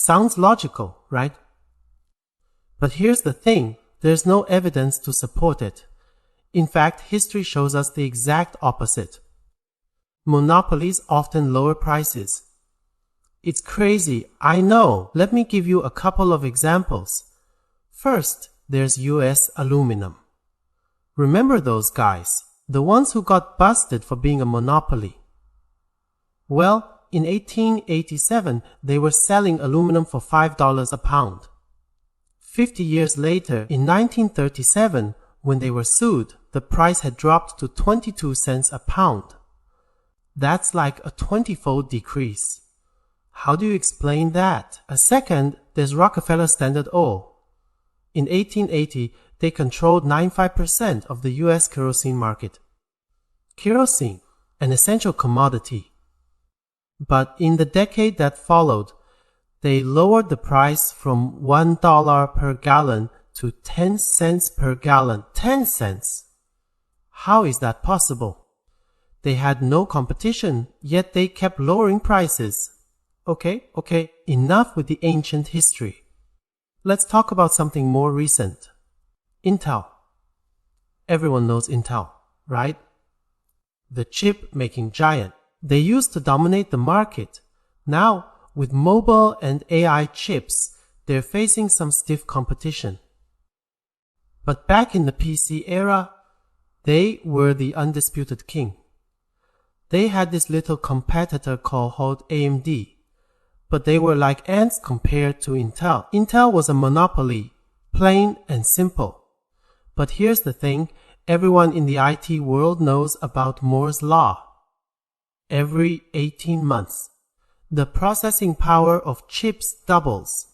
Sounds logical, right? But here's the thing, there's no evidence to support it. In fact, history shows us the exact opposite. Monopolies often lower prices. It's crazy, I know. Let me give you a couple of examples. First, there's US aluminum. Remember those guys, the ones who got busted for being a monopoly? Well, in 1887, they were selling aluminum for $5 a pound. 50 years later, in 1937, when they were sued, the price had dropped to 22 cents a pound. That's like a 20-fold decrease. How do you explain that? Second, there's Rockefeller Standard Oil. In 1880, they controlled 95% of the US kerosene market. Kerosene, an essential commodity. But in the decade that followed, they lowered the price from $1 per gallon to 10 cents per gallon. 10 cents! How is that possible? They had no competition, yet they kept lowering prices. Okay, enough with the ancient history. Let's talk about something more recent. Intel. Everyone knows Intel, right? The chip-making giant. They used to dominate the market. Now, with mobile and AI chips, they're facing some stiff competition. But back in the PC era, they were the undisputed king. They had this little competitor called AMD, but they were like ants compared to Intel. Intel was a monopoly, plain and simple. But here's the thing, everyone in the IT world knows about Moore's Law. Every 18 months, the processing power of chips doubles.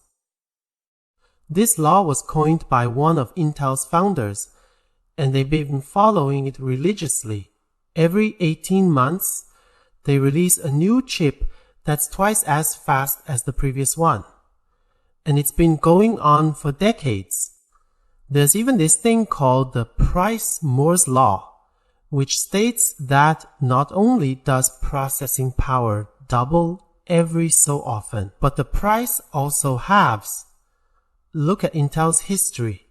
This law was coined by one of Intel's founders, and they've been following it religiously. Every 18 months, they release a new chip that's twice as fast as the previous one. And it's been going on for decades. There's even this thing called the Price-Moore's Law, which states that not only does processing power double every so often, but the price also halves. Look at Intel's history.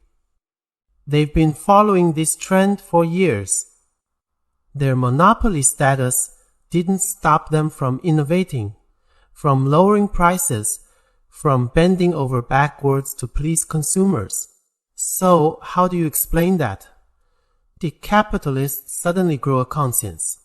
They've been following this trend for years. Their monopoly status didn't stop them from innovating, from lowering prices, from bending over backwards to please consumers. So, how do you explain that? Did capitalists suddenly grow a conscience?